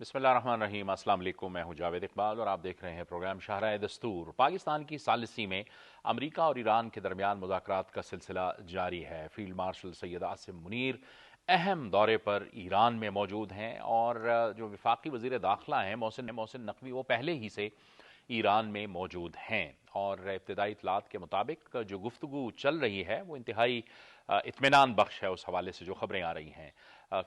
بسم اللہ الرحمن الرحیم۔ السلام علیکم، میں ہوں جاوید اقبال اور آپ دیکھ رہے ہیں پروگرام شاہراہ دستور۔ پاکستان کی ثالثی میں امریکہ اور ایران کے درمیان مذاکرات کا سلسلہ جاری ہے۔ فیلڈ مارشل سید عاصم منیر اہم دورے پر ایران میں موجود ہیں اور جو وفاقی وزیر داخلہ ہیں محسن نقوی، وہ پہلے ہی سے ایران میں موجود ہیں اور ابتدائی اطلاعات کے مطابق جو گفتگو چل رہی ہے وہ انتہائی اطمینان بخش ہے اس حوالے سے جو خبریں آ رہی ہیں۔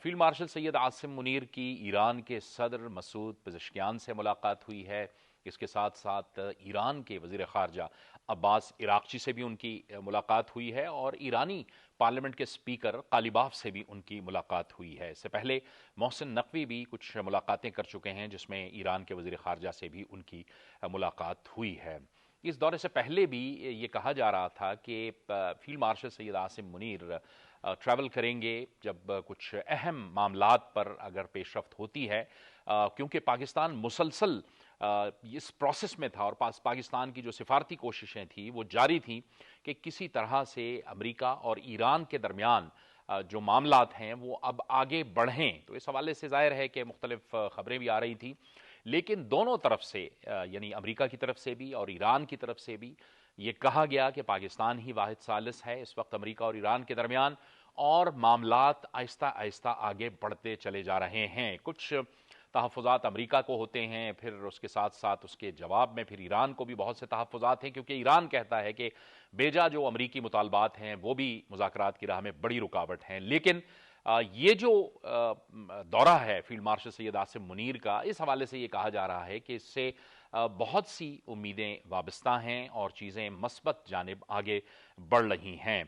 فیلڈ مارشل سید عاصم منیر کی ایران کے صدر مسعود پزشکیان سے ملاقات ہوئی ہے۔ اس کے ساتھ ساتھ ایران کے وزیر خارجہ عباس عراقچی سے بھی ان کی ملاقات ہوئی ہے اور ایرانی پارلیمنٹ کے سپیکر قالیباف سے بھی ان کی ملاقات ہوئی ہے۔ اس سے پہلے محسن نقوی بھی کچھ ملاقاتیں کر چکے ہیں جس میں ایران کے وزیر خارجہ سے بھی ان کی ملاقات ہوئی ہے۔ اس دورے سے پہلے بھی یہ کہا جا رہا تھا کہ field marshal Syed Asim Munir travel کریں گے جب کچھ اہم معاملات پر اگر پیش رفت ہوتی ہے، کیونکہ پاکستان مسلسل اس پروسیس میں تھا اور پاکستان کی جو سفارتی کوششیں تھیں وہ جاری تھیں کہ کسی طرح سے امریکہ اور ایران کے درمیان جو معاملات ہیں وہ اب آگے بڑھیں۔ تو اس حوالے سے ظاہر ہے کہ مختلف خبریں بھی آ رہی تھیں، لیکن دونوں طرف سے یعنی امریکہ کی طرف سے بھی اور ایران کی طرف سے بھی یہ کہا گیا کہ پاکستان ہی واحد ثالث ہے اس وقت امریکہ اور ایران کے درمیان، اور معاملات آہستہ آہستہ آگے بڑھتے چلے جا رہے ہیں۔ کچھ تحفظات امریکہ کو ہوتے ہیں، پھر اس کے ساتھ ساتھ اس کے جواب میں پھر ایران کو بھی بہت سے تحفظات ہیں، کیونکہ ایران کہتا ہے کہ بیجا جو امریکی مطالبات ہیں وہ بھی مذاکرات کی راہ میں بڑی رکاوٹ ہیں۔ لیکن یہ جو دورہ ہے فیلڈ مارشل سید عاصم منیر کا، اس حوالے سے یہ کہا جا رہا ہے کہ اس سے بہت سی امیدیں وابستہ ہیں اور چیزیں مثبت جانب آگے بڑھ رہی ہیں،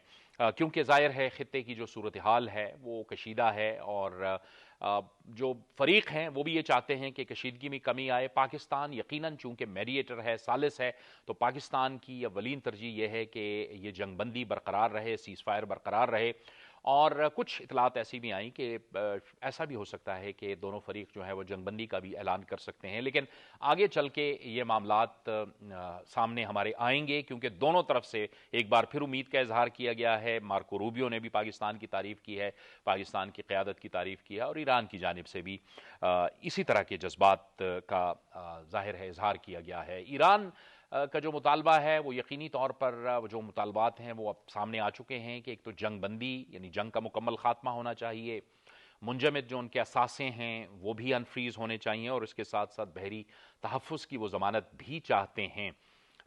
کیونکہ ظاہر ہے خطے کی جو صورتحال ہے وہ کشیدہ ہے اور جو فریق ہیں وہ بھی یہ چاہتے ہیں کہ کشیدگی میں کمی آئے۔ پاکستان یقیناً چونکہ میڈیٹر ہے، ثالث ہے، تو پاکستان کی اولین ترجیح یہ ہے کہ یہ جنگ بندی برقرار رہے، سیز فائر برقرار رہے، اور کچھ اطلاعات ایسی بھی آئیں کہ ایسا بھی ہو سکتا ہے کہ دونوں فریق جو ہے وہ جنگ بندی کا بھی اعلان کر سکتے ہیں، لیکن آگے چل کے یہ معاملات سامنے ہمارے آئیں گے، کیونکہ دونوں طرف سے ایک بار پھر امید کا اظہار کیا گیا ہے۔ مارکو روبیو نے بھی پاکستان کی تعریف کی ہے، پاکستان کی قیادت کی تعریف کی ہے، اور ایران کی جانب سے بھی اسی طرح کے جذبات کا ظاہر ہے اظہار کیا گیا ہے۔ ایران کا جو مطالبہ ہے وہ یقینی طور پر جو مطالبات ہیں وہ اب سامنے آ چکے ہیں کہ ایک تو جنگ بندی یعنی جنگ کا مکمل خاتمہ ہونا چاہیے، منجمد جو ان کے اثاثے ہیں وہ بھی انفریز ہونے چاہیے، اور اس کے ساتھ ساتھ بحری تحفظ کی وہ ضمانت بھی چاہتے ہیں۔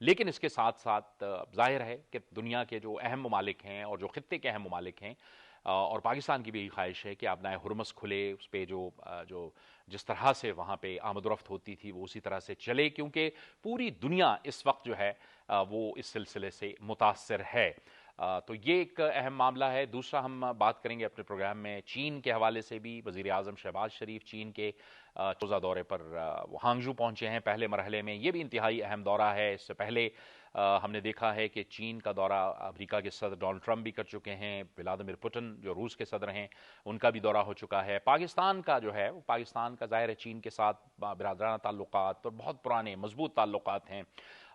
لیکن اس کے ساتھ ساتھ ظاہر ہے کہ دنیا کے جو اہم ممالک ہیں اور جو خطے کے اہم ممالک ہیں اور پاکستان کی بھی یہی خواہش ہے کہ آبنائے ہرمز کھلے، اس پہ جو جس طرح سے وہاں پہ آمد و رفت ہوتی تھی وہ اسی طرح سے چلے، کیونکہ پوری دنیا اس وقت جو ہے وہ اس سلسلے سے متاثر ہے۔ تو یہ ایک اہم معاملہ ہے۔ دوسرا ہم بات کریں گے اپنے پروگرام میں چین کے حوالے سے بھی۔ وزیر اعظم شہباز شریف چین کے روزہ دورے پر وہ ہانگجو پہنچے ہیں پہلے مرحلے میں، یہ بھی انتہائی اہم دورہ ہے۔ اس سے پہلے ہم نے دیکھا ہے کہ چین کا دورہ امریکہ کے صدر ڈونلڈ ٹرمپ بھی کر چکے ہیں، ولادیمیر پوٹن جو روس کے صدر ہیں ان کا بھی دورہ ہو چکا ہے۔ پاکستان کا جو ہے پاکستان کا ظاہر ہے چین کے ساتھ برادرانہ تعلقات اور بہت پرانے مضبوط تعلقات ہیں،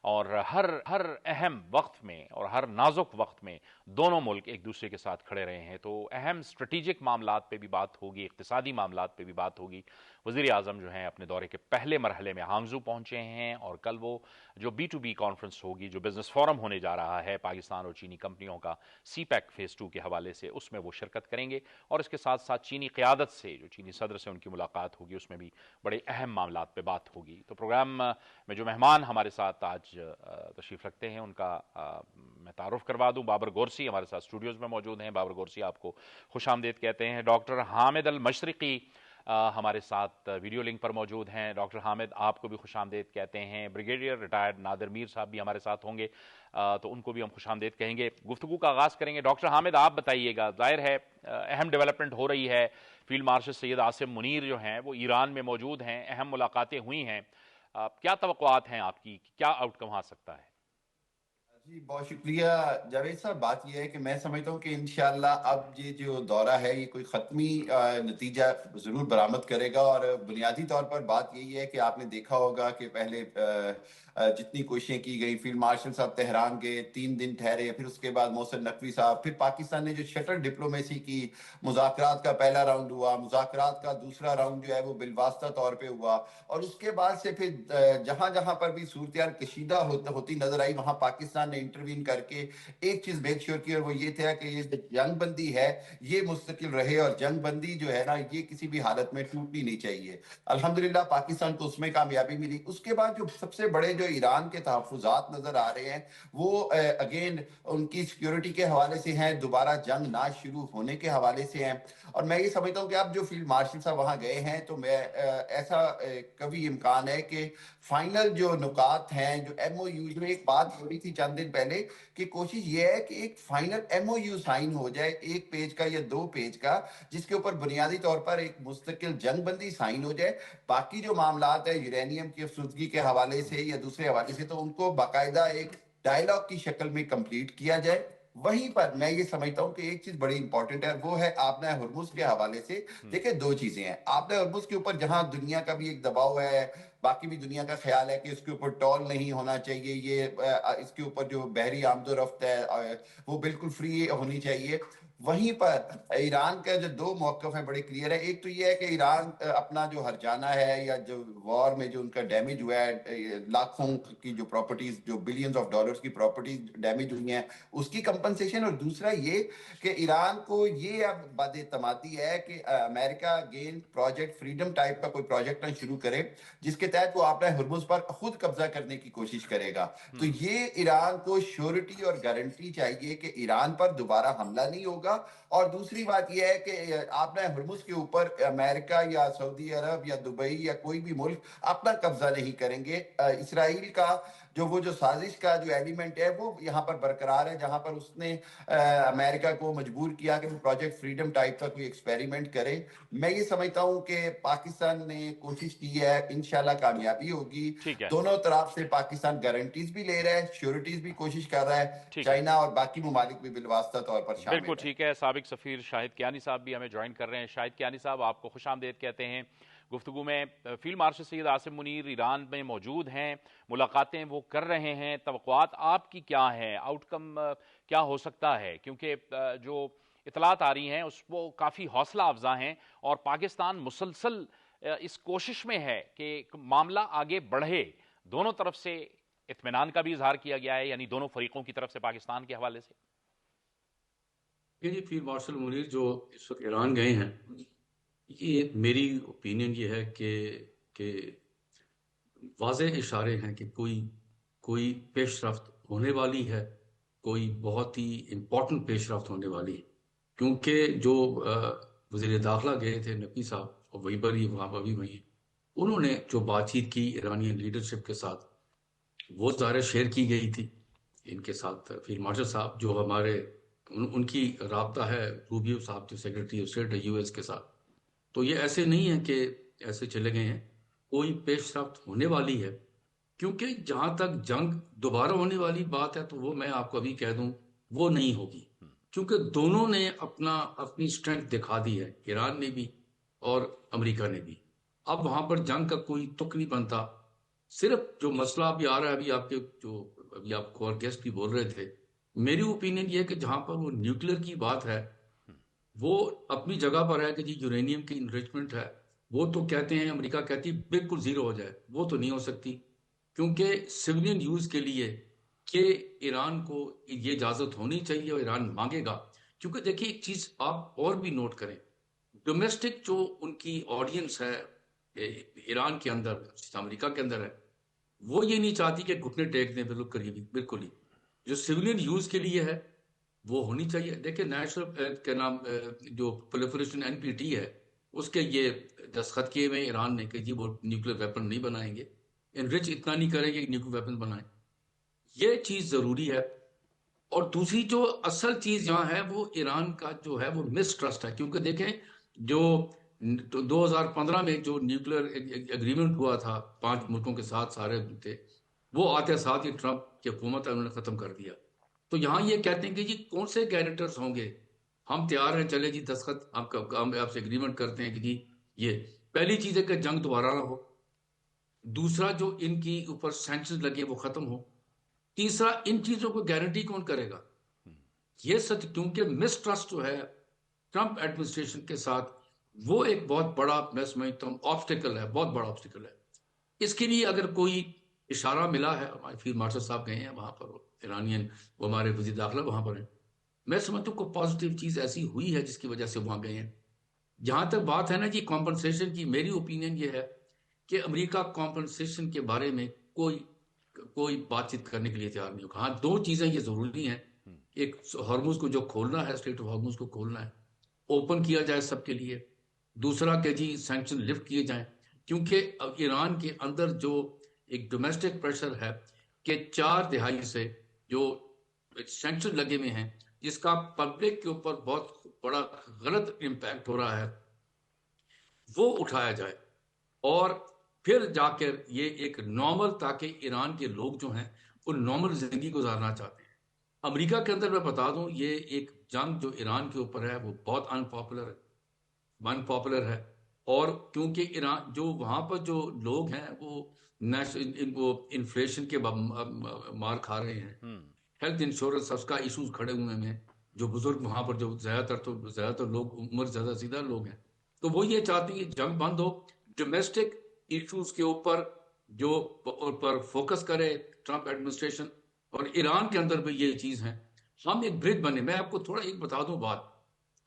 اور ہر اہم وقت میں اور ہر نازک وقت میں دونوں ملک ایک دوسرے کے ساتھ کھڑے رہے ہیں۔ تو اہم اسٹریٹجک معاملات پہ بھی بات ہوگی، اقتصادی معاملات پہ بھی بات ہوگی۔ وزیر اعظم جو ہیں اپنے دورے کے پہلے مرحلے میں ہانگزو پہنچے ہیں، اور کل وہ جو B2B کانفرنس ہوگی، جو بزنس فورم ہونے جا رہا ہے پاکستان اور چینی کمپنیوں کا سی پیک فیز 2 کے حوالے سے، اس میں وہ شرکت کریں گے، اور اس کے ساتھ ساتھ چینی قیادت سے جو چینی صدر سے ان کی ملاقات ہوگی اس میں بھی بڑے اہم معاملات پہ بات ہوگی۔ تو پروگرام میں جو مہمان ہمارے ساتھ آج تشریف رکھتے ہیں ان کا میں تعارف کروا دوں۔ بابر گورسی ہمارے ساتھ اسٹوڈیوز میں موجود ہیں۔ بابر گورسی آپ کو خوش آمدید کہتے ہیں۔ ڈاکٹر حامد المشرقی ہمارے ساتھ ویڈیو لنک پر موجود ہیں۔ ڈاکٹر حامد آپ کو بھی خوش آمدید کہتے ہیں۔ بریگیڈیئر ریٹائرڈ نادر میر صاحب بھی ہمارے ساتھ ہوں گے، تو ان کو بھی ہم خوش آمدید کہیں گے۔ گفتگو کا آغاز کریں گے۔ ڈاکٹر حامد آپ بتائیے گا، ظاہر ہے اہم ڈیولپمنٹ ہو رہی ہے، فیلڈ مارشل سید عاصم منیر جو ہیں وہ ایران میں موجود ہیں، اہم ملاقاتیں ہوئی ہیں، کیا توقعات ہیں آپ کی، کیا آؤٹ کم آ سکتا ہے؟ جی بہت شکریہ جاوید صاحب۔ بات یہ ہے کہ میں سمجھتا ہوں کہ انشاءاللہ اب یہ جو دورہ ہے یہ کوئی ختمی نتیجہ ضرور برآمد کرے گا، اور بنیادی طور پر بات یہی ہے کہ آپ نے دیکھا ہوگا کہ پہلے جتنی کوششیں کی گئی، فیلڈ مارشل صاحب تہران گئے، 3 دن ٹھہرے، پھر اس کے بعد محسن نقوی صاحب، پھر پاکستان نے جو شٹر ڈپلومیسی کی، مذاکرات کا پہلا راؤنڈ ہوا، مذاکرات کا دوسرا راؤنڈ جو ہے وہ بالواسطہ طور پہ ہوا، اور اس کے بعد سے پھر جہاں جہاں پر بھی صورتحال کشیدہ ہوتی نظر آئی وہاں پاکستان نے انٹروین کر کے ایک چیز میک شیور کی، اور وہ یہ تھا کہ یہ جنگ بندی ہے یہ مستقل رہے، اور جنگ بندی جو ہے نا یہ کسی بھی حالت میں ٹوٹنی نہیں چاہیے۔ الحمدللہ پاکستان کو اس میں کامیابی ملی۔ اس کے بعد جو سب سے بڑے جو ایران کے تحفظات نظر آ رہے ہیں وہ اگین ان کی سیکیورٹی کے حوالے سے ہیں، دوبارہ جنگ نہ شروع ہونے کے حوالے سے ہیں، اور میں یہ سمجھتا ہوں کہ اب جو فیلڈ مارشل صاحب وہاں گئے ہیں تو میں ایسا کبھی امکان ہے کہ فائنل جو نکات ہیں جو ایم او یو میں ایک بات ہو رہی تھی چند دن پہلے کہ کوشش یہ ہے کہ ایک final M O U sign ہو جائے 1 پیج کا یا 2 پیج کا، جس کے اوپر بنیادی طور پر ایک مستقل جنگ بندی سائن ہو جائے، باقی جو معاملات ہیں یورینیم کی افسودگی کے حوالے سے یا دوسرے حوالے سے تو ان کو باقاعدہ ایک ڈائلاگ کی شکل میں کمپلیٹ کیا جائے۔ وہیں پر میں یہ سمجھتا ہوں کہ ایک چیز بڑی امپورٹنٹ ہے، وہ ہے آبنہ ہرمز کے حوالے سے۔ دیکھیں 2 چیزیں ہیں، آبنہ ہرمز کے اوپر جہاں دنیا کا بھی ایک دباؤ ہے، باقی بھی دنیا کا خیال ہے کہ اس کے اوپر ٹول نہیں ہونا چاہیے، یہ اس کے اوپر جو بحری آمد و رفت ہے وہ بالکل فری ہونی چاہیے۔ وہیں پر ایران کا جو 2 موقف ہیں بڑے کلیئر ہے، ایک تو یہ ہے کہ ایران اپنا جو ہرجانہ ہے یا جو وار میں جو ان کا ڈیمیج ہوا ہے، لاکھوں کی جو پراپرٹیز، جو بلینز آف ڈالرز کی پراپرٹیز ڈیمیج ہوئی ہیں اس کی کمپنسیشن، اور دوسرا یہ کہ ایران کو یہ اب بد اعتمادی ہے کہ امریکہ اگین پروجیکٹ فریڈم ٹائپ کا کوئی پروجیکٹ نہ شروع کرے جس کے تحت وہ آبنہ ہرمز پر خود قبضہ کرنے کی کوشش کرے گا۔ تو یہ ایران کو شیورٹی اور گارنٹی چاہیے کہ ایران پر دوبارہ حملہ نہیں ہوگا، اور دوسری بات یہ ہے کہ آبنہ ہرمز کے اوپر امریکہ یا سعودی عرب یا دبئی یا کوئی بھی ملک اپنا قبضہ نہیں کریں گے۔ اسرائیل کا جو سازش کا جو ایلیمنٹ ہے وہ یہاں پر برقرار ہے، جہاں پر اس نے امریکہ کو مجبور کیا کہ وہ پروجیکٹ فریڈم ٹائپ کا کوئی ایکسپیریمنٹ کرے۔ میں یہ سمجھتا ہوں کہ پاکستان نے کوشش کی ہے، انشاءاللہ کامیابی ہوگی۔ ٹھیک ہے، دونوں طرف سے پاکستان گارنٹیز بھی لے رہا ہے، شیورٹیز بھی کوشش کر رہا ہے، ٹھیک ہے، چائنا اور باقی ممالک بھی بالواسطہ طور پر بالکل شامل ہیں۔ ٹھیک ہے۔ سابق سفیر شاہد کیانی صاحب بھی ہمیں جوائن کر رہے ہیں۔ شاہد کیانی صاحب، آپ کو خوش آمدید کہتے ہیں گفتگو میں۔ فیلڈ مارشل سید عاصم منیر ایران میں موجود ہیں، ملاقاتیں وہ کر رہے ہیں، توقعات آپ کی کیا ہیں، آؤٹ کم کیا ہو سکتا ہے؟ کیونکہ جو اطلاعات آ رہی ہیں اس وہ کافی حوصلہ افزا ہیں، اور پاکستان مسلسل اس کوشش میں ہے کہ معاملہ آگے بڑھے۔ دونوں طرف سے اطمینان کا بھی اظہار کیا گیا ہے، یعنی دونوں فریقوں کی طرف سے پاکستان کے حوالے سے۔ یہ فیلڈ مارشل منیر جو اس وقت ایران گئے ہیں، یہ میری اوپینین یہ ہے کہ واضح اشارے ہیں کہ کوئی پیش رفت ہونے والی ہے، کوئی بہت ہی امپورٹنٹ پیش رفت ہونے والی ہے، کیونکہ جو وزیر داخلہ گئے تھے نقوی صاحب، اور وہیں پر ہی وہاں پر بھی وہیں انہوں نے جو بات چیت کی ایرانی لیڈرشپ کے ساتھ وہ ظاہر شیئر کی گئی تھی ان کے ساتھ۔ فیلڈ مارشل صاحب جو ہمارے ان کی رابطہ ہے روبیو صاحب جو سیکرٹری آف اسٹیٹ ہے یو ایس کے ساتھ، تو یہ ایسے نہیں ہے کہ ایسے چلے گئے ہیں، کوئی پیش رفت ہونے والی ہے، کیونکہ جہاں تک جنگ دوبارہ ہونے والی بات ہے تو وہ میں آپ کو ابھی کہہ دوں وہ نہیں ہوگی، کیونکہ دونوں نے اپنی اسٹرینتھ دکھا دی ہے، ایران نے بھی اور امریکہ نے بھی۔ اب وہاں پر جنگ کا کوئی تک نہیں بنتا۔ صرف جو مسئلہ ابھی آ رہا ہے، ابھی آپ کو اور گیسٹ بھی بول رہے تھے، میری اوپینین یہ ہے کہ جہاں پر وہ نیوکلیر کی بات ہے وہ اپنی جگہ پر ہے کہ جی یورینیم کی انریچمنٹ ہے، وہ تو کہتے ہیں، امریکہ کہتی بالکل زیرو ہو جائے، وہ تو نہیں ہو سکتی، کیونکہ سویلین یوز کے لیے کہ ایران کو یہ اجازت ہونی چاہیے اور ایران مانگے گا۔ کیونکہ دیکھیے ایک چیز آپ اور بھی نوٹ کریں، ڈومیسٹک جو ان کی آڈینس ہے ایران کے اندر، امریکہ کے اندر ہے، وہ یہ نہیں چاہتی کہ گھٹنے ٹیک دیں بالکل ہی۔ جو سویلین یوز کے لیے ہے وہ ہونی چاہیے۔ دیکھیں نیشنل کے نام جو پرولیفریشن این پی ٹی ہے اس کے یہ دستخط کیے ہوئے ایران نے کہ جی وہ نیوکلیر ویپن نہیں بنائیں گے، انرچ اتنا نہیں کریں گے کہ نیوکلیر ویپن بنائیں، یہ چیز ضروری ہے۔ اور دوسری جو اصل چیز یہاں ہے وہ ایران کا جو ہے وہ مس ٹرسٹ ہے، کیونکہ دیکھیں جو 2015 میں جو نیوکلیر ایگریمنٹ ہوا تھا 5 ملکوں کے ساتھ سارے تھے، وہ آتے ساتھ ہی ٹرمپ کی حکومت انہوں نے ختم کر دیا۔ تو یہاں یہ کہتے ہیں کہ جی کون سے گارنٹرز ہوں گے، ہم تیار ہیں، چلے جی دستخط ہم آپ سے ایگریمنٹ کرتے ہیں کہ جی یہ پہلی چیز ہے کہ جنگ دوبارہ نہ ہو، دوسرا جو ان کی اوپر سینکشن لگے وہ ختم ہو، تیسرا ان چیزوں کو گارنٹی کون کرے گا؟ یہ سچ، کیونکہ مسٹرسٹ جو ہے ٹرمپ ایڈمنسٹریشن کے ساتھ، وہ ایک بہت بڑا، میں سمجھتا ہوں آبسٹیکل ہے، بہت بڑا آبسٹیکل ہے. اس کے لیے اگر کوئی اشارہ ملا ہے، ہمارے فیلڈ مارشل صاحب گئے ہیں وہاں پر، ایرانین، وہ ہمارے وزیر داخلہ وہاں پر ہیں، میں سمجھتا ہوں کوئی پازیٹیو چیز ایسی ہوئی ہے جس کی وجہ سے وہاں گئے ہیں. جہاں تک بات ہے نا جی کمپنسیشن کی، میری اوپینین یہ ہے کہ امریکہ کمپنسیشن کے بارے میں کوئی بات چیت کرنے کے لیے تیار نہیں ہوگا. ہاں، دو چیزیں یہ ضروری ہیں. ایک، ہارموز کو جو کھولنا ہے، اسٹریٹ آف ہارموز کو کھولنا ہے، اوپن کیا جائے سب کے لیے. دوسرا کہ جی سینکشن لفٹ کیے جائیں، کیونکہ ایران کے اندر جو ایک ڈومیسٹک پریشر ہے کہ 4 دہائی سے جو سینکشن لگے ہوئے ہیں، جس کا پبلک کے اوپر بہت بڑا غلط امپیکٹ ہو رہا ہے، وہ اٹھایا جائے. اور پھر جا کر یہ ایک نارمل، تاکہ ایران کے لوگ جو ہیں وہ نارمل زندگی گزارنا چاہتے ہیں. امریکہ کے اندر میں بتا دوں، یہ ایک جنگ جو ایران کے اوپر ہے وہ بہت ان پاپولر ہے. اور کیونکہ ایران جو وہاں پر جو لوگ ہیں وہ وہ انفلیشن کے مار کھا رہے ہیں، ہیلتھ انشورنس اس کا ایشوز کھڑے ہوئے ہیں. جو بزرگ وہاں پر جو زیادہ تر لوگ عمر زیادہ سیدھا لوگ ہیں، تو وہ یہ چاہتے ہیں کہ جنگ بند ہو، ڈومیسٹک ایشوز کے اوپر جو پر فوکس کرے ٹرمپ ایڈمنسٹریشن. اور ایران کے اندر بھی یہ چیز ہے، ہم ایک برج بنے. میں آپ کو تھوڑا ایک بتا دوں بات،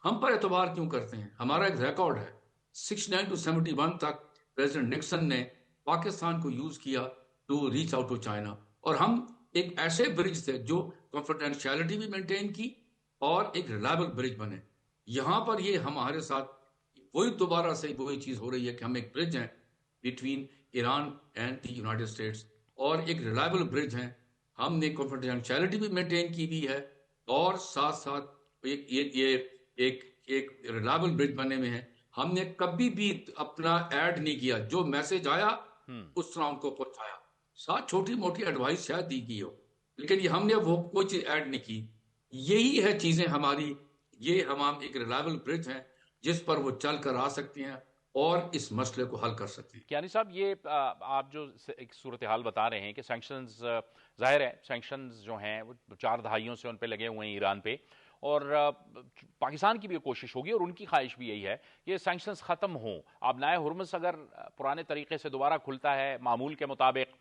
ہم پر اعتبار کیوں کرتے ہیں؟ ہمارا ایک ریکارڈ ہے، 69 to 71 تک پریزیڈنٹ نکسن نے پاکستان کو یوز کیا to reach out to China, اور ہم ایک ایسے برج تھے جو کنفیڈینشیلٹی بھی مینٹین کی اور ایک ریلائبل برج بنے. یہاں پر یہ ہمارے ساتھ وہی دوبارہ سے وہی چیز ہو رہی ہے کہ ہم ایک برج ہیں between Iran and the United States, اور ایک ریلائبل برج ہیں. ہم نے کنفیڈینشیلٹی بھی مینٹین کی بھی ہے، اور ساتھ ساتھ ایک ریلائبل برج بنے ہوئے ہیں. ہم نے کبھی بھی اپنا ایڈ نہیں کیا، جو میسج آیا اس طرح ان کو پہنچایا. ساتھ چھوٹی موٹی ایڈوائس شاید دی گئی ہو، لیکن یہ ہم نے وہ کوئی چیز ایڈ نہیں کی. یہی ہے چیزیں ہماری، یہ ہم ایک ریلائبل برج ہیں جس پر وہ چل کر آ سکتے ہیں اور اس مسئلے کو حل کر سکتے ہیں. کیانی صاحب، یہ آپ جو ایک صورتحال بتا رہے ہیں کہ سینکشنز، ظاہر ہے سینکشنز جو ہیں وہ 4 دہائیوں سے ان پہ لگے ہوئے ہیں ایران پہ، اور پاکستان کی بھی کوشش ہوگی اور ان کی خواہش بھی یہی ہے کہ سینکشنز ختم ہوں. اب نئے ہرمز اگر پرانے طریقے سے دوبارہ کھلتا ہے معمول کے مطابق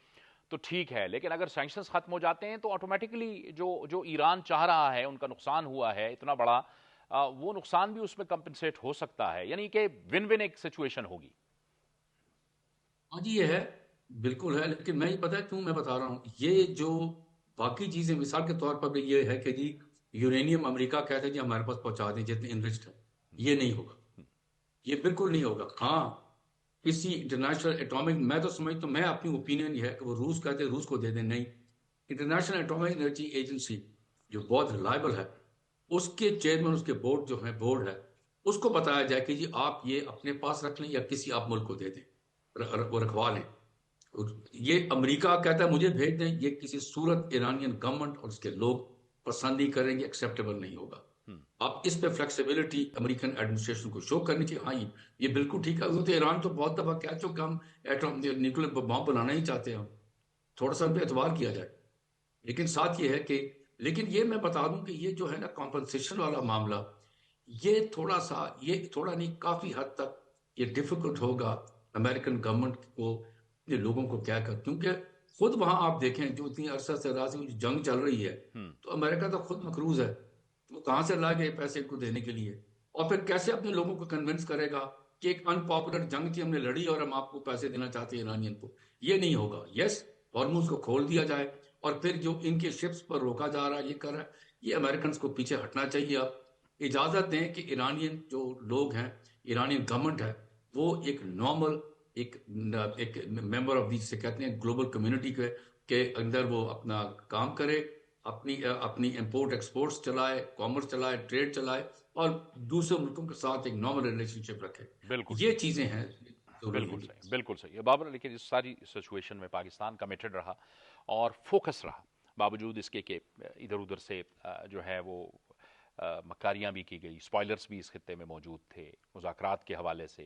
تو ٹھیک ہے، لیکن اگر سینکشنز ختم ہو جاتے ہیں تو آٹومیٹکلی جو ایران چاہ رہا ہے، ان کا نقصان ہوا ہے اتنا بڑا، وہ نقصان بھی اس میں کمپنسیٹ ہو سکتا ہے، یعنی کہ ون ون ایک سچویشن ہوگی. ہاں جی، یہ ہے، بالکل ہے. لیکن میں یہ پتا ہے کیوں میں بتا رہا ہوں، یہ جو باقی چیزیں مثال کے طور پر بھی یہ ہے کہ جی یورینیم امریکہ کہتے ہیں جی ہمارے پاس پہنچا دیں جتنے انرچڈ ہے. یہ نہیں ہوگا، یہ بالکل نہیں ہوگا. ہاں، کسی انٹرنیشنل اٹامک، میں تو سمجھتا ہوں، میں اپنی اوپینین یہ ہے کہ وہ روس کہتے ہیں روس کو دے دیں. نہیں، انٹرنیشنل اٹامک انرجی ایجنسی جو بہت ریلائبل ہے، اس کے چیئرمین، اس کے بورڈ جو ہے، بورڈ ہے، اس کو بتایا جائے کہ جی آپ یہ اپنے پاس رکھ لیں یا کسی آپ ملک کو دے دیں، وہ رکھوا لیں. یہ امریکہ کہتا ہے مجھے بھیج دیں، یہ کسی صورت ایرانین گورنمنٹ اور اس کے لوگ پسند نہیں کریں گے، ایکسیپٹیبل نہیں ہوگا. اب اس پہ فلیکسیبلٹی امریکن ایڈمنسٹریشن کو شو کرنی چاہیے. ہاں، یہ بالکل ٹھیک ہے. وہ تو ایران تو بہت دفعہ کہہ چکا ہم ایٹم نیوکلیر بم بنانا ہی چاہتے ہیں. تھوڑا سا ان پہ اعتبار کیا جائے. لیکن ساتھ یہ ہے کہ، لیکن یہ میں بتا دوں کہ یہ جو ہے نا کمپنسیشن والا معاملہ، یہ تھوڑا سا، یہ تھوڑا نہیں کافی حد تک یہ ڈیفیکلٹ ہوگا امریکن گورنمنٹ کو اپنے لوگوں کو کیا کر، کیونکہ خود وہاں آپ دیکھیں جو اتنی عرصہ سے راضی جنگ چل رہی ہے، تو امریکہ تو خود مقروض ہے. وہ کہاں سے لائے گئے پیسے کو دینے کے لیے؟ اور پھر کیسے اپنے لوگوں کو کنونس کرے گا کہ ایک ان پاپولر جنگ تھی، ہم نے لڑی اور ہم آپ کو پیسے دینا چاہتے ہیں ایرانین کو؟ یہ نہیں ہوگا. یس، ہارموز کو کھول دیا جائے، اور پھر جو ان کے شپس پر روکا جا رہا ہے، یہ کر رہا ہے، یہ امریکنز کو پیچھے ہٹنا چاہیے. آپ اجازت دیں کہ ایرانین جو لوگ ہیں، ایرانین گورنمنٹ ہے، وہ ایک نارمل ایک ممبر آف دی سے کہتے ہیں گلوبل کمیونٹی کے اندر وہ اپنا کام کرے، اپنی امپورٹ ایکسپورٹس چلائے، کامرس چلائے، ٹریڈ چلائے، اور دوسرے ملکوں کے ساتھ ایک نارمل ریلیشن شپ رکھے. بالکل یہ چیزیں ہیں بالکل ضروری. صحیح، بالکل صحیح بابر. لیکن اس ساری سچویشن میں پاکستان کمیٹڈ رہا اور فوکس رہا، باوجود اس کے کہ ادھر ادھر سے جو ہے وہ مکاریاں بھی کی گئی، اسپوائلرز بھی اس خطے میں موجود تھے مذاکرات کے حوالے سے.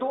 2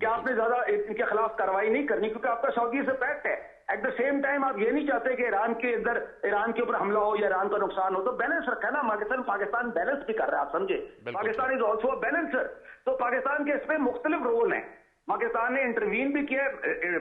کہ آپ نے زیادہ ان کے خلاف کارروائی نہیں کرنی کیونکہ آپ کا سعودی سے پیکٹ ہے. ایٹ دا سیم ٹائم آپ یہ نہیں چاہتے کہ ایران کے اوپر حملہ ہو یا ایران کا نقصان ہو, تو بیلنس رکھا ہے نا. پاکستان بیلنس بھی کر رہا ہے, آپ سمجھے. Pakistan is also balancer. تو پاکستان کے اس میں مختلف رول ہیں. پاکستان نے انٹروین بھی کیا,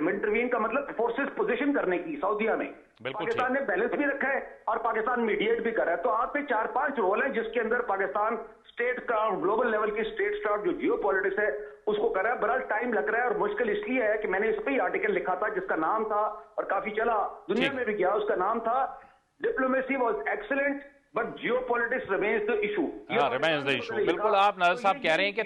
انٹروین کا مطلب فورسز پوزیشن کرنے کی سعودیہ میں. پاکستان نے بیلنس بھی رکھا ہے اور پاکستان میڈیٹ بھی کر رہا ہے. تو آپ پہ 4-5 رول ہیں جس کے اندر پاکستان اسٹیٹ کا گلوبل لیول کی اسٹیٹ اسٹارٹ جو جیو پالیٹکس ہے اس کو کر رہا ہے. بہرحال ٹائم لگ رہا ہے اور مشکل اس لیے ہے کہ میں نے اس پہ ہی آرٹیکل لکھا تھا جس کا نام تھا, اور کافی چلا دنیا میں بھی گیا, اس کا نام تھا diplomacy was excellent but geopolitics remains the issue. Remains the issue. بالکل آپ ناظر صاحب کہہ رہے ہیں کہ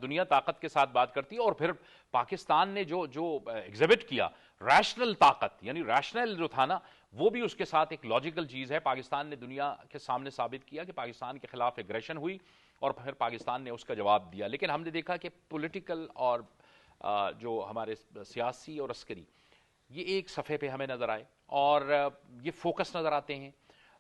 دنیا طاقت کے ساتھ بات کرتی ہے, اور پھر پاکستان نے جو ایگزیبٹ کیا ریشنل طاقت, یعنی ریشنل جو تھا نا, وہ بھی اس کے ساتھ ایک لاجیکل چیز ہے. پاکستان نے دنیا کے سامنے ثابت کیا کہ پاکستان کے خلاف ایگریشن ہوئی اور پھر پاکستان نے اس کا جواب دیا. لیکن ہم نے دیکھا کہ پولیٹیکل اور جو ہمارے سیاسی اور عسکری, یہ ایک صفحے پہ ہمیں نظر آئے اور یہ فوکس نظر آتے ہیں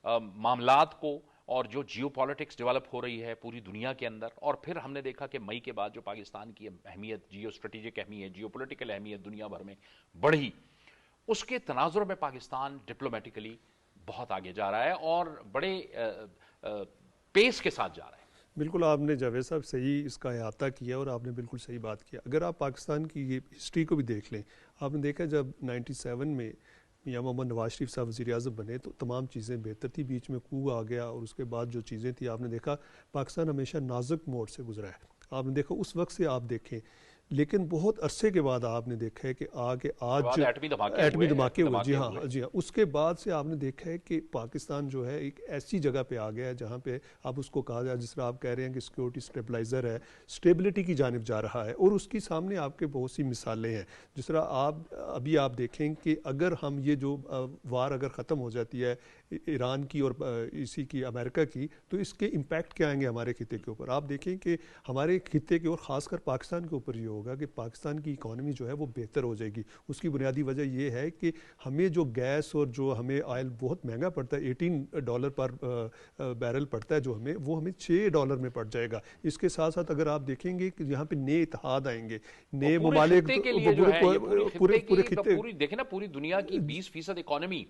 معاملات کو, اور جو جیو پالیٹکس ڈیولپ ہو رہی ہے پوری دنیا کے اندر. اور پھر ہم نے دیکھا کہ مئی کے بعد جو پاکستان کی اہمیت, جیو اسٹریٹجک اہمیت, جیو پولیٹیکل اہمیت دنیا بھر میں بڑھی, اس کے تناظر میں پاکستان ڈپلومیٹیکلی بہت آگے جا رہا ہے اور بڑے پیس کے ساتھ جا رہا ہے. بالکل آپ نے جاوید صاحب صحیح اس کا احاطہ کیا اور آپ نے بالکل صحیح بات کیا. اگر آپ پاکستان کی یہ ہسٹری کو بھی دیکھ لیں, آپ نے دیکھا جب 97 میں میاں محمد نواز شریف صاحب وزیر اعظم بنے تو تمام چیزیں بہتر تھی, بیچ میں کو آ گیا اور اس کے بعد جو چیزیں تھیں آپ نے دیکھا پاکستان ہمیشہ نازک موڑ سے گزرا ہے. آپ نے دیکھا اس وقت سے آپ دیکھیں, لیکن بہت عرصے کے بعد آپ نے دیکھا ہے کہ آج ایٹمی دھماکے ہوئے. جی ہاں, اس کے بعد سے آپ نے دیکھا ہے کہ پاکستان جو ہے ایک ایسی جگہ پہ آ گیا ہے جہاں پہ آپ اس کو کہا جائے, جس طرح آپ کہہ رہے ہیں کہ سیکورٹی اسٹیبلائزر ہے, اسٹیبلٹی کی جانب جا رہا ہے. اور اس کی سامنے آپ کے بہت سی مثالیں ہیں. جس طرح ابھی آپ دیکھیں کہ اگر ہم یہ جو وار اگر ختم ہو جاتی ہے ایران کی اور اسی کی امریکہ کی, تو اس کے امپیکٹ کیا آئیں گے ہمارے خطے کے اوپر. آپ دیکھیں کہ ہمارے خطے کے اور خاص کر پاکستان کے اوپر یہ ہوگا کہ پاکستان کی اکانومی جو ہے وہ بہتر ہو جائے گی. اس کی بنیادی وجہ یہ ہے کہ ہمیں جو گیس اور جو ہمیں آئل بہت مہنگا پڑتا ہے, $18 پر بیرل پڑتا ہے, جو وہ ہمیں $6 میں پڑ جائے گا. اس کے ساتھ ساتھ اگر آپ دیکھیں گے کہ یہاں پہ نئے اتحاد آئیں گے, نئے ممالک پورے خطے دیکھیں نا, پوری دنیا کی 20% اکانومی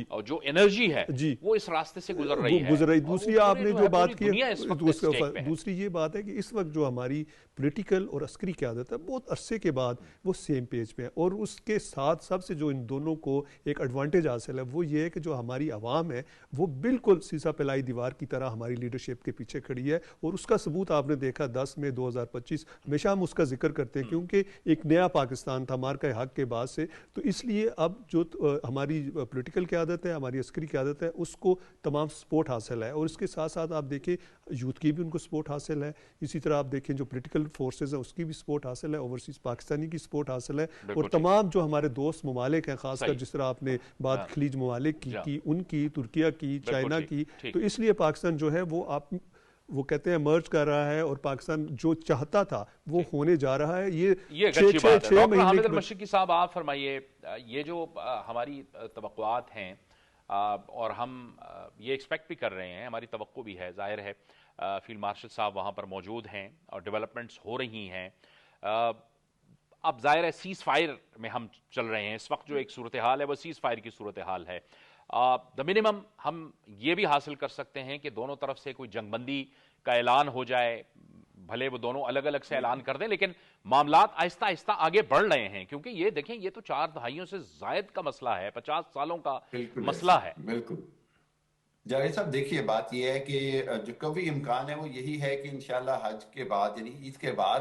اور جو انرجی ہے وہ اس راستے سے گزر رہی ہے. دوسری آپ نے جو بات کی, دوسری یہ بات ہے کہ اس وقت جو ہماری پولیٹیکل اور عسکری قیادت ہے بہت عرصے کے بعد وہ سیم پیج پہ ہے. اور اس کے ساتھ سب سے جو ان دونوں کو ایک ایڈوانٹیج حاصل ہے وہ یہ ہے کہ جو ہماری عوام ہے وہ بالکل سیسا پلائی دیوار کی طرح ہماری لیڈرشپ کے پیچھے کھڑی ہے. اور اس کا ثبوت آپ نے دیکھا 10 مئی 2025, ہمیشہ ہم اس کا ذکر کرتے ہیں کیونکہ ایک نیا پاکستان تھا مارکہ حق کے بعد سے. تو اس لیے اب جو ہماری پولیٹیکل قیادت ہے, ہماری عسکری قیادت ہے, اس کو تمام سپورٹ حاصل ہے. اور اس کے ساتھ ساتھ آپ دیکھیں یوتھ کی بھی ان کو سپورٹ حاصل ہے. اسی طرح آپ دیکھیں جو پولیٹیکل فورسز ہیں اس کی بھی سپورٹ حاصل ہے, اوورسیز پاکستانی کی سپورٹ حاصل ہے. اور تمام جو ہمارے دوست ممالک ہیں, خاص کر جس طرح آپ نے بات خلیج ممالک کی, ان کی, ترکیہ کی, چائنا کی, تو اس لیے پاکستان جو ہے وہ کہتے ہیں مرج کر رہا ہے اور پاکستان جو چاہتا تھا وہ ہونے جا رہا ہے. یہ ڈاکٹر حامد المشرقی صاحب آپ فرمائیے, یہ جو ہماری توقعات ہیں اور ہم یہ ایکسپیکٹ بھی کر رہے ہیں, ہماری توقع بھی ہے, ظاہر ہے فیلڈ مارشل صاحب وہاں پر موجود ہیں اور ڈیولپمنٹس ہو رہی ہیں. اب ظاہر ہے سیز فائر میں ہم چل رہے ہیں اس وقت, جو ایک صورتحال ہے وہ سیز فائر کی صورتحال ہے. دا منیمم ہم یہ بھی حاصل کر سکتے ہیں کہ دونوں طرف سے کوئی جنگ بندی کا اعلان ہو جائے, بھلے وہ دونوں الگ الگ سے اعلان کر دیں, لیکن معاملات آہستہ آہستہ آگے بڑھ رہے ہیں. کیونکہ یہ دیکھیں یہ تو 4 دہائیوں سے زائد کا مسئلہ ہے, 50 سالوں کا مسئلہ ہے. بالکل جاوید صاحب, دیکھیے بات یہ ہے کہ جو کبھی امکان ہے وہ یہی ہے کہ انشاءاللہ حج کے بعد یعنی عید کے بعد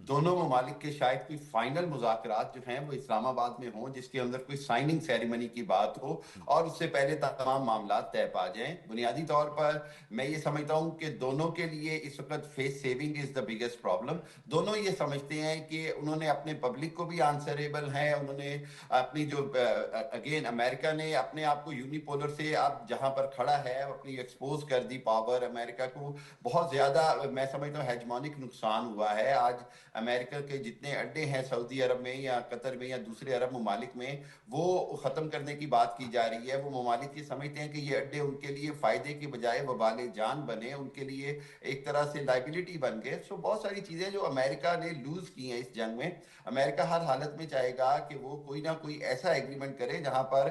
دونوں ممالک کے شاید کوئی فائنل مذاکرات جو ہیں وہ اسلام آباد میں ہوں, جس کے اندر کوئی سائننگ سیریمنی کی بات ہو اور اس سے پہلے تمام معاملات طے پا جائیں. بنیادی طور پر میں یہ سمجھتا ہوں کہ دونوں کے لیے اس وقت face saving is the biggest problem. دونوں یہ سمجھتے ہیں کہ انہوں نے اپنے پبلک کو بھی آنسریبل ہیں, انہوں نے اپنی جو اگین امریکہ نے اپنے آپ کو یونیپولر سے اب جہاں پر کھڑا ہے ہے اپنی ایکسپوز کر دی پاور. امریکہ کو بہت زیادہ میں سمجھتا ہوں ہیجمونک نقصان ہوا ہے. آج امریکہ کے جتنے اڈے ہیں سعودی عرب میں یا قطر میں یا دوسرے عرب ممالک میں وہ ختم کرنے کی بات کی جا رہی ہے. وہ ممالک یہ سمجھتے ہیں کہ یہ اڈے ان کے لیے فائدے کے بجائے وبال جان بنے, ان کے لیے ایک طرح سے لائبلٹی بن گئے. سو بہت ساری چیزیں جو امریکہ نے لوز کی ہیں اس جنگ میں. امریکہ ہر حالت میں چاہے گا کہ وہ کوئی نہ کوئی ایسا ایگریمنٹ کرے جہاں پر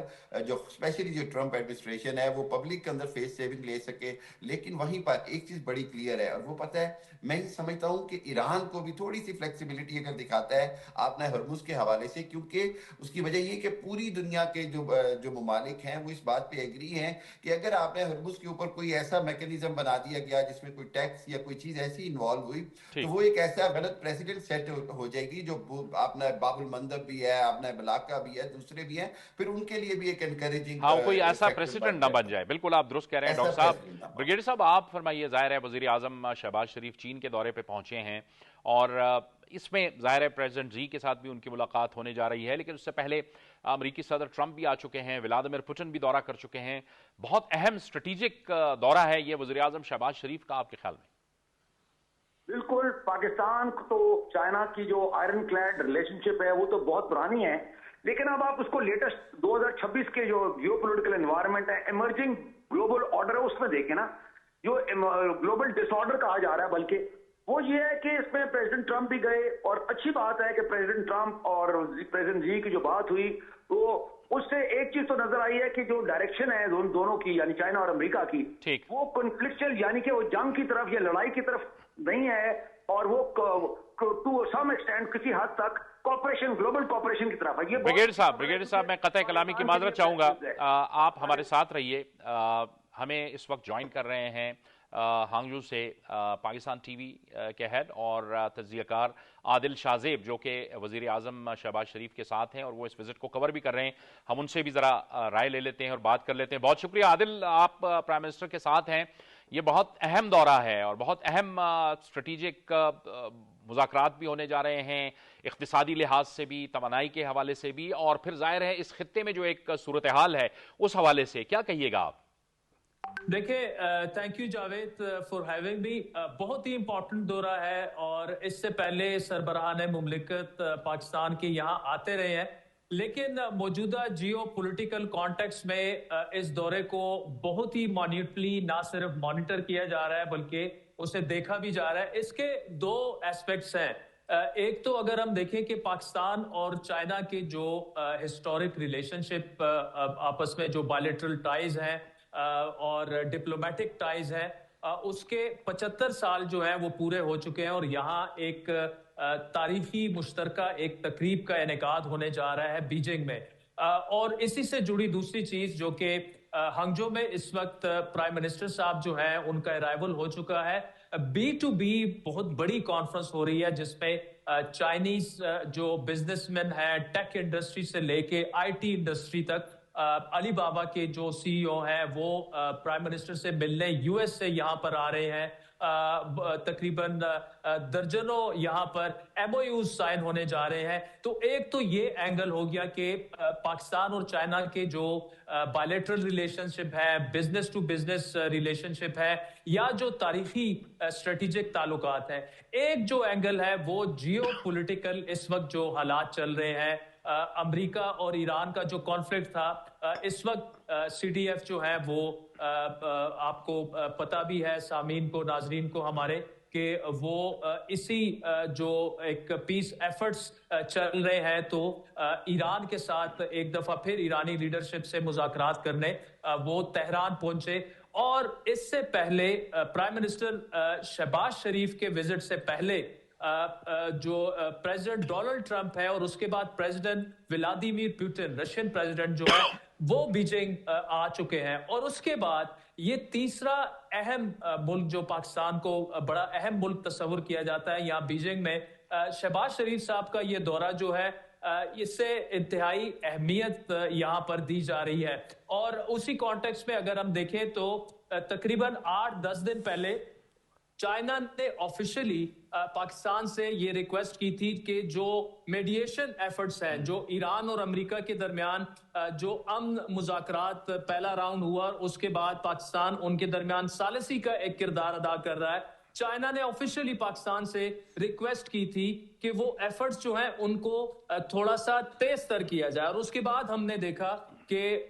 جو اسپیشلی جو ٹرمپ ایڈمنسٹریشن ہے وہ پبلک کے اندر فیس سیونگ لے سکے. لیکن وہیں پر ایک چیز بڑی کلیئر ہے, اور وہ پتہ ہے میں سمجھتا ہوں کہ ایران کو بھی تھوڑی سی فلیکسیبلٹی اگر دکھاتا ہے آپ نے ہرمز کے حوالے سے, کیونکہ اس کی وجہ یہ کہ پوری دنیا کے جو ممالک ہیں وہ اس بات پہ ایگری ہیں کہ اگر آپ نے ہرمز کے اوپر کوئی ایسا میکینزم بنا دیا گیا جس میں کوئی ٹیکس یا کوئی چیز ایسی انوالو ہوئی تو وہ ایک ایسا غلط پریسیڈنٹ سیٹ ہو جائے گی جو آپ نے باب المندب بھی ہے, آپ نے بلاکا بھی ہے, دوسرے بھی ہیں, پھر ان کے لیے بھی ایک انکریجنگ کوئی ایسا پریسیڈنٹ نہ بن جائے. بالکل آپ درست کہہ رہے ہیں ڈاکٹر صاحب. بریگیڈیئر صاحب آپ فرمائیے, ظاہر ہے وزیر اعظم شہباز شریف چین کے دورے پہ پہنچے ہیں اور اس میں ظاہر ہے پریزیڈنٹ زی کے ساتھ بھی ان کی ملاقات ہونے جا رہی ہے, لیکن اس سے پہلے امریکی صدر ٹرمپ بھی آ چکے ہیں, ولادیمیر پوٹن بھی دورہ کر چکے ہیں. بہت اہم اسٹریٹجک دورہ ہے یہ وزیر اعظم شہباز شریف کا, آپ کے خیال میں؟ بالکل. پاکستان تو چائنا کی جو آئرن کلیڈ ریلیشن شپ ہے وہ تو بہت پرانی ہے, لیکن اب آپ اس کو لیٹسٹ 2026 کے جو جیو پولیٹیکل انوائرمنٹ ہے, ایمرجنگ گلوبل آرڈر ہے, اس میں دیکھیں نا جو گلوبل ڈس آرڈر کہا جا رہا ہے, بلکہ وہ یہ ہے کہ اس میں پریزیڈنٹ ٹرمپ بھی گئے, اور اچھی بات ہے کہ پریزیڈنٹ ٹرمپ اور پریزیڈنٹ زی کی جو بات ہوئی تو اس سے ایک چیز تو نظر آئی ہے کہ جو ڈائریکشن ہے دونوں کی یعنی چائنا اور امریکہ کی وہ کنفلکچل یعنی کہ وہ جنگ کی طرف یا لڑائی کی طرف نہیں ہے, اور وہ ٹو سم ایکسٹینٹ کسی حد تک کوپریشن گلوبل کوپریشن کی طرف ہے. یہ بریگیڈیئر صاحب میں قطع کلامی کی معذرت چاہوں گا, آپ ہمارے ساتھ رہیے. ہمیں اس وقت جوائن کر رہے ہیں ہانگجو سے پاکستان ٹی وی کے ہیڈ اور تجزیہ کار عادل شاہ زیب, جو کہ وزیر اعظم شہباز شریف کے ساتھ ہیں اور وہ اس وزٹ کو کور بھی کر رہے ہیں. ہم ان سے بھی ذرا رائے لے لیتے ہیں اور بات کر لیتے ہیں. بہت شکریہ عادل, آپ پرائم منسٹر کے ساتھ ہیں. یہ بہت اہم دورہ ہے اور بہت اہم اسٹریٹجک مذاکرات بھی ہونے جا رہے ہیں, اقتصادی لحاظ سے بھی, توانائی کے حوالے سے بھی, اور پھر ظاہر ہے اس خطے میں جو ایک صورتحال ہے اس حوالے سے کیا کہیے گا آپ؟ دیکھیں, thank you Javed for having me. بہت ہی امپورٹنٹ دورہ ہے اور اس سے پہلے سربراہان مملکت پاکستان کے یہاں آتے رہے ہیں, لیکن موجودہ جیو پولیٹیکل کانٹیکس میں اس دورے کو بہت ہی مانیٹرلی نہ صرف مانیٹر کیا جا رہا ہے بلکہ اسے دیکھا بھی جا رہا ہے. اس کے دو ایسپیکٹس ہیں. ایک تو اگر ہم دیکھیں کہ پاکستان اور چائنا کے جو ہسٹورک ریلیشن شپ آپس میں جو بائلیٹرل ٹائز ہیں اور ڈپلومیٹک ٹائز ہیں, اس کے 75 سال جو ہیں وہ پورے ہو چکے ہیں, اور یہاں ایک تاریخی مشترکہ ایک تقریب کا انعقاد ہونے جا رہا ہے بیجنگ میں. اور اسی سے جڑی دوسری چیز جو کہ ہانگجو میں اس وقت پرائم منسٹر صاحب جو ہیں ان کا ارائیول ہو چکا ہے. بی ٹو بی بہت بڑی کانفرنس ہو رہی ہے جس میں چائنیز جو بزنس مین ہیں ٹیک انڈسٹری سے لے کے آئی ٹی انڈسٹری تک, علی بابا کے جو سی ای او ہیں وہ پرائم منسٹر سے ملنے یو ایس سے یہاں پر آ رہے ہیں. تقریباً درجنوں یہاں پر ایم او یوز سائن ہونے جا رہے ہیں. تو ایک تو یہ اینگل ہو گیا کہ پاکستان اور چائنا کے جو بائلیٹرل ریلیشن شپ ہے, بزنس ٹو بزنس ریلیشن شپ ہے, یا جو تاریخی اسٹریٹجک تعلقات ہیں. ایک جو اینگل ہے وہ جیو پولیٹیکل اس وقت جو حالات چل رہے ہیں, امریکہ اور ایران کا جو کانفلکٹ تھا, اس وقت سی ڈی ایف جو ہے وہ آپ کو پتہ بھی ہے, سامعین کو, ناظرین کو ہمارے, کہ وہ اسی جو ایک پیس ایفرٹس چل رہے ہیں تو ایران کے ساتھ ایک دفعہ پھر ایرانی لیڈرشپ سے مذاکرات کرنے وہ تہران پہنچے. اور اس سے پہلے پرائم منسٹر شہباز شریف کے وزٹ سے پہلے جو پریزیڈنٹ ڈونلڈ ٹرمپ ہے اور اس کے بعد president Vladimir Putin Russian president جو ہے وہ بیجنگ آ چکے ہیں. اور اس کے بعد یہ تیسرا اہم ملک جو پاکستان کو بڑا اہم ملک تصور کیا جاتا ہے یہاں بیجنگ میں, شہباز شریف صاحب کا یہ دورہ جو ہے اس سے انتہائی اہمیت یہاں پر دی جا رہی ہے. اور اسی کانٹیکس میں اگر ہم دیکھیں تو تقریباً 8-10 دن پہلے چائنا نے آفیشلی پاکستان سے یہ ریکویسٹ کی تھی کہ جو میڈیشن ایفرٹس ہیں جو ایران اور امریکہ کے درمیان جو امن مذاکرات پہلا راؤنڈ ہوا اس کے بعد پاکستان ان کے درمیان ثالثی کا ایک کردار ادا کر رہا ہے، چائنا نے آفیشلی پاکستان سے ریکویسٹ کی تھی کہ وہ ایفرٹس جو ہیں ان کو تھوڑا سا تیز تر کیا جائے، اور اس کے بعد ہم نے دیکھا کہ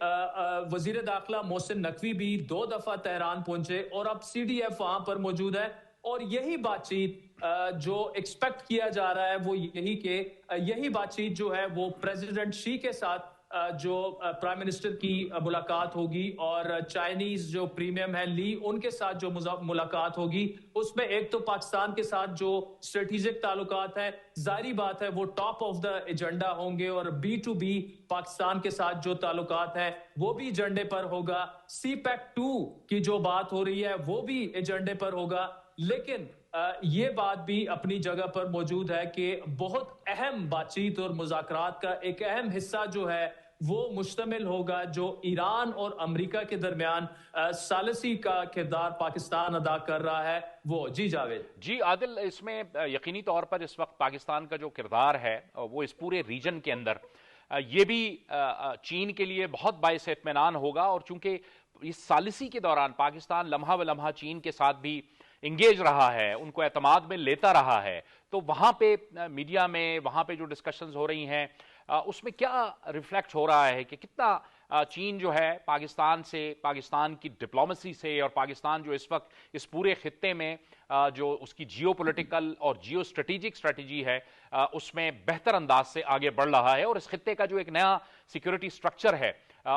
وزیر داخلہ محسن نقوی بھی 2 دفعہ تہران پہنچے اور اب سی ڈی ایف وہاں پر موجود ہے، اور یہی بات چیت جو ایکسپیکٹ کیا جا رہا ہے وہ یہی بات چیت جو ہے وہ پریزیڈنٹ شی کے ساتھ جو پرائم منسٹر کی ملاقات ہوگی اور چائنیز جو پریمیم ہے لی ان کے ساتھ جو ملاقات ہوگی، اس میں ایک تو پاکستان کے ساتھ جو اسٹریٹجک تعلقات ہیں ظاہری بات ہے وہ ٹاپ آف دا ایجنڈا ہوں گے، اور بی ٹو بی پاکستان کے ساتھ جو تعلقات ہیں وہ بھی ایجنڈے پر ہوگا، سی پیک 2 کی جو بات ہو رہی ہے وہ بھی ایجنڈے پر ہوگا، لیکن یہ بات بھی اپنی جگہ پر موجود ہے کہ بہت اہم بات چیت اور مذاکرات کا ایک اہم حصہ جو ہے وہ مشتمل ہوگا جو ایران اور امریکہ کے درمیان ثالثی کا کردار پاکستان ادا کر رہا ہے وہ۔ جی جاوید۔ جی عادل، اس میں یقینی طور پر اس وقت پاکستان کا جو کردار ہے وہ اس پورے ریجن کے اندر یہ بھی چین کے لیے بہت باعث اطمینان ہوگا، اور چونکہ اس ثالثی کے دوران پاکستان لمحہ بلمحہ چین کے ساتھ بھی انگیج رہا ہے، ان کو اعتماد میں لیتا رہا ہے، تو وہاں پہ میڈیا میں وہاں پہ جو ڈسکشنز ہو رہی ہیں اس میں کیا ریفلیکٹ ہو رہا ہے کہ کتنا چین جو ہے پاکستان سے، پاکستان کی ڈپلومیسی سے، اور پاکستان جو اس وقت اس پورے خطے میں جو اس کی جیو پولیٹیکل اور جیو اسٹریٹجک اسٹریٹجی ہے اس میں بہتر انداز سے آگے بڑھ رہا ہے، اور اس خطے کا جو ایک نیا سیکیورٹی سٹرکچر ہے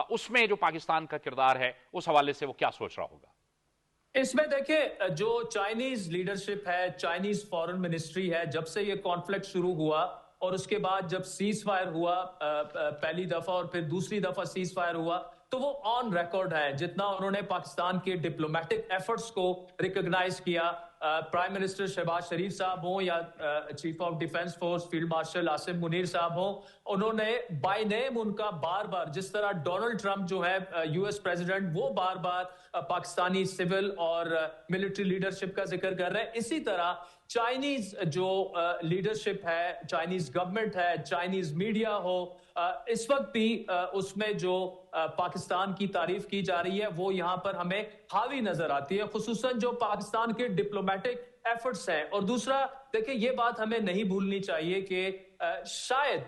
اس میں جو پاکستان کا کردار ہے اس حوالے سے وہ کیا سوچ رہا ہوگا؟ اس میں دیکھیں جو چائنیز لیڈرشپ ہے، چائنیز فورن منسٹری ہے، جب سے یہ کانفلکٹ شروع ہوا اور اس کے بعد جب سیز فائر ہوا پہلی دفعہ اور پھر دوسری دفعہ سیز فائر ہوا، تو وہ آن ریکارڈ ہے جتنا انہوں نے پاکستان کے ڈپلومیٹک ایفرٹس کو ریکگنائز کیا، پرائم منسٹر شہباز شریف صاحب ہوں یا chief of defence force field marshal Asim Munir صاحب ہوں، انہوں نے بائی نیم ان کا بار بار، جس طرح ڈونلڈ ٹرمپ جو ہے یو ایس پریزیڈنٹ وہ بار بار پاکستانی سول اور ملٹری لیڈرشپ کا ذکر کر رہے ہیں، اسی طرح چائنیز جو لیڈرشپ ہے، چائنیز گورنمنٹ ہے، چائنیز میڈیا ہو، اس وقت بھی اس میں جو پاکستان کی تعریف کی جا رہی ہے وہ یہاں پر ہمیں حاوی نظر آتی ہے، خصوصاً جو پاکستان کے ڈپلومیٹک ایفرٹس ہیں۔ اور دوسرا دیکھیں یہ بات ہمیں نہیں بھولنی چاہیے کہ شاید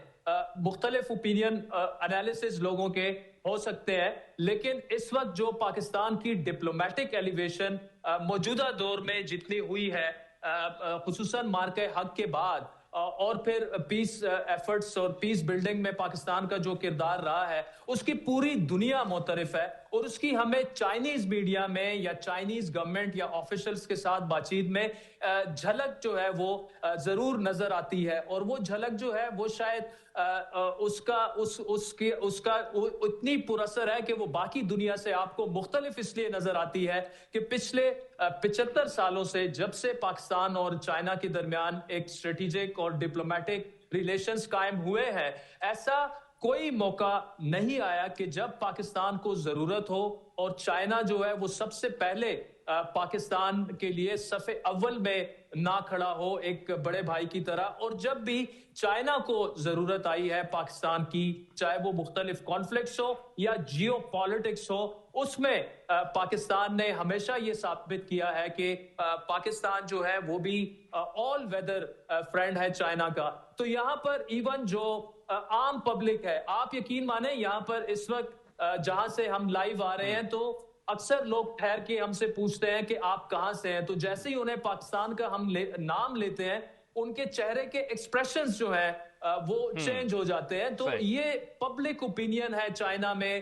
مختلف اوپینین انالیسز لوگوں کے ہو سکتے ہیں، لیکن اس وقت جو پاکستان کی ڈپلومیٹک ایلیویشن موجودہ دور میں جتنی ہوئی ہے، خصوصاً مارکہ حق کے بعد، اور پھر پیس ایفرٹس اور پیس بلڈنگ میں پاکستان کا جو کردار رہا ہے اس کی پوری دنیا معترف ہے، اور اس کی ہمیں چائنیز میڈیا میں یا چائنیز گورنمنٹ یا آفیشلز کے ساتھ بات چیت میں جھلک جو ہے وہ ضرور نظر آتی ہے، اور وہ جھلک جو ہے وہ شاید اس کا اتنی پر اثر ہے کہ وہ باقی دنیا سے آپ کو مختلف اس لیے نظر آتی ہے کہ پچھلے 75 سالوں سے جب سے پاکستان اور چائنا کے درمیان ایک اسٹریٹجک اور ڈپلومیٹک ریلیشنز قائم ہوئے ہیں، ایسا کوئی موقع نہیں آیا کہ جب پاکستان کو ضرورت ہو اور چائنا جو ہے وہ سب سے پہلے پاکستان کے لیے صف اول میں نہ کھڑا ہو ایک بڑے بھائی کی طرح، اور جب بھی چائنا کو ضرورت آئی ہے پاکستان کی، چاہے وہ مختلف کانفلکٹس ہو یا جیو پالیٹکس ہو، اس میں پاکستان نے ہمیشہ یہ ثابت کیا ہے کہ پاکستان جو ہے وہ بھی آل ویدر فرینڈ ہے چائنا کا۔ تو یہاں پر ایون جو عام پبلک ہے، آپ یقین مانیں یہاں پر اس وقت جہاں سے ہم لائیو آ رہے ہیں تو اکثر لوگ ٹھہر کے ہم سے پوچھتے ہیں کہ آپ کہاں سے ہیں، تو جیسے ہی انہیں پاکستان کا ہم نام لیتے ہیں ان کے چہرے کے ایکسپریشنز جو ہیں وہ چینج ہو جاتے ہیں۔ تو یہ پبلک اوپینین ہے چائنا میں،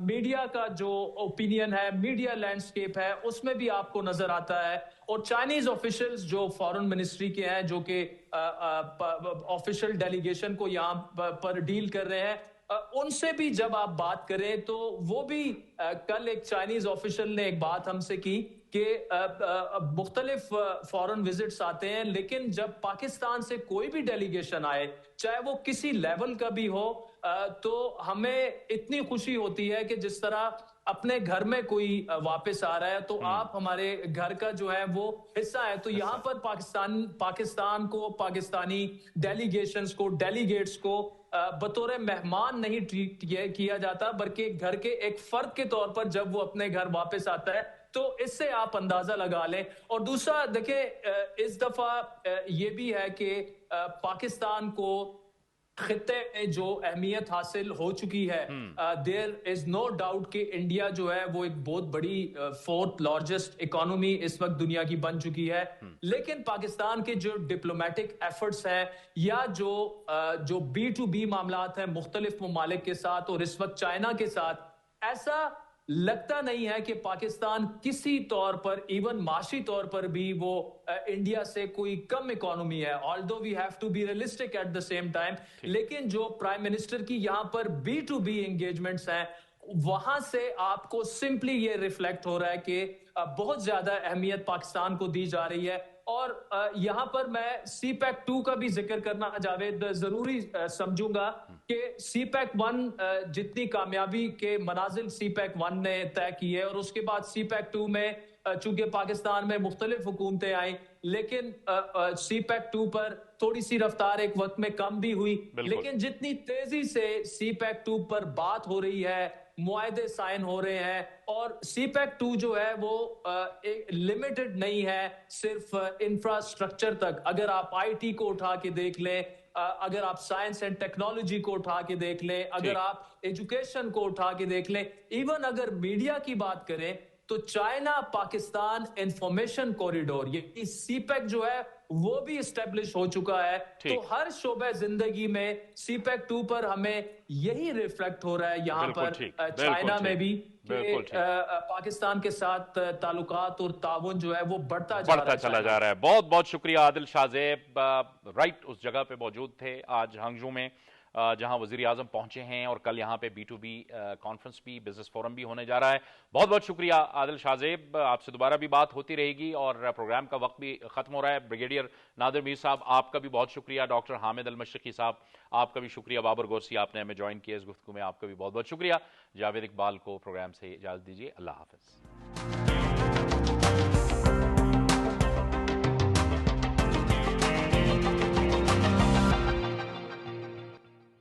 میڈیا کا جو اوپینین ہے، میڈیا لینڈسکیپ ہے، اس میں بھی آپ کو نظر آتا ہے، اور چائنیز آفیشلز جو فورن منسٹری کے ہیں جو کہ آفیشل ڈیلیگیشن کو یہاں پر ڈیل کر رہے ہیں، ان سے بھی جب آپ بات کریں تو وہ بھی کل ایک چائنیز آفیشل نے ایک بات ہم سے کی کہ مختلف فورن وزٹس آتے ہیں، لیکن جب پاکستان سے کوئی بھی ڈیلیگیشن آئے چاہے وہ کسی لیول کا بھی ہو تو ہمیں اتنی خوشی ہوتی ہے کہ جس طرح اپنے گھر میں کوئی واپس آ رہا ہے تو آپ ہمارے گھر کا جو ہے وہ حصہ ہے. تو یہاں پر پاکستان کو, پاکستانی ڈیلیگیشنز کو, ڈیلیگیٹس کو بطور مہمان نہیں ٹریٹ کیا جاتا, بلکہ گھر کے ایک فرد کے طور پر جب وہ اپنے گھر واپس آتا ہے تو اس سے آپ اندازہ لگا لیں. اور دوسرا دیکھیں, اس دفعہ یہ بھی ہے کہ پاکستان کو خطے میں جو اہمیت حاصل ہو چکی ہے, دیر از نو ڈاؤٹ کہ انڈیا جو ہے وہ ایک بہت بڑی فورتھ لارجسٹ اکانومی اس وقت دنیا کی بن چکی ہے. لیکن پاکستان کے جو ڈپلومیٹک ایفرٹس ہیں یا جو بی ٹو بی معاملات ہیں مختلف ممالک کے ساتھ اور اس وقت چائنا کے ساتھ, ایسا لگتا نہیں ہے کہ پاکستان کسی طور پر ایون معاشی طور پر بھی وہ انڈیا سے کوئی کم اکانومی ہے, although we have to be realistic at the same time. لیکن جو پرائم منسٹر کی یہاں پر بی ٹو بی انگیجمنٹس ہیں, وہاں سے آپ کو سمپلی یہ ریفلیکٹ ہو رہا ہے کہ بہت زیادہ اہمیت پاکستان کو دی جا رہی ہے. اور یہاں پر میں سی پیک 2 کا بھی ذکر کرنا جاوید ضروری سمجھوں گا کہ سی پیک 1 جتنی کامیابی کے منازل سی پیک 1 نے طے کیے, اور اس کے بعد سی پیک 2 میں چونکہ پاکستان میں مختلف حکومتیں آئیں, لیکن سی پیک 2 پر تھوڑی سی رفتار ایک وقت میں کم بھی ہوئی. لیکن جتنی تیزی سے سی پیک 2 پر بات ہو رہی ہے, معاہدے سائن ہو رہے ہیں, اور سی پیک 2 جو ہے وہ لمیٹڈ نہیں ہے صرف انفراسٹرکچر تک. اگر آپ آئی ٹی کو اٹھا کے دیکھ لیں, اگر آپ سائنس اینڈ ٹیکنالوجی کو اٹھا کے دیکھ لیں, اگر آپ ایجوکیشن کو اٹھا کے دیکھ لیں, ایون اگر میڈیا کی بات کریں تو چائنا پاکستان انفارمیشن کوریڈور یہ سی پیک جو ہے وہ بھی اسٹیبلش ہو چکا ہے. تو ہر شعبہ زندگی میں سی پیک 2 پر ہمیں یہی ریفلیکٹ ہو رہا ہے یہاں پر چائنا میں بھی کہ پاکستان کے ساتھ تعلقات اور تعاون جو ہے وہ بڑھتا چلا جا رہا ہے. بہت بہت شکریہ عادل شاہ زیب, رائٹ اس جگہ پہ موجود تھے آج ہانگجو میں جہاں وزیر اعظم پہنچے ہیں, اور کل یہاں پہ بی ٹو بی کانفرنس بھی, بزنس فورم بھی ہونے جا رہا ہے. بہت بہت شکریہ عادل شاہ زیب, آپ سے دوبارہ بھی بات ہوتی رہے گی, اور پروگرام کا وقت بھی ختم ہو رہا ہے. بریگیڈیئر نادر میر صاحب آپ کا بھی بہت شکریہ, ڈاکٹر حامد المشرقی صاحب آپ کا بھی شکریہ, بابر گورسی آپ نے ہمیں جوائن کیا اس گفتگو میں, آپ کا بھی بہت بہت شکریہ. جاوید اقبال کو پروگرام سے اجازت دیجیے, اللہ حافظ.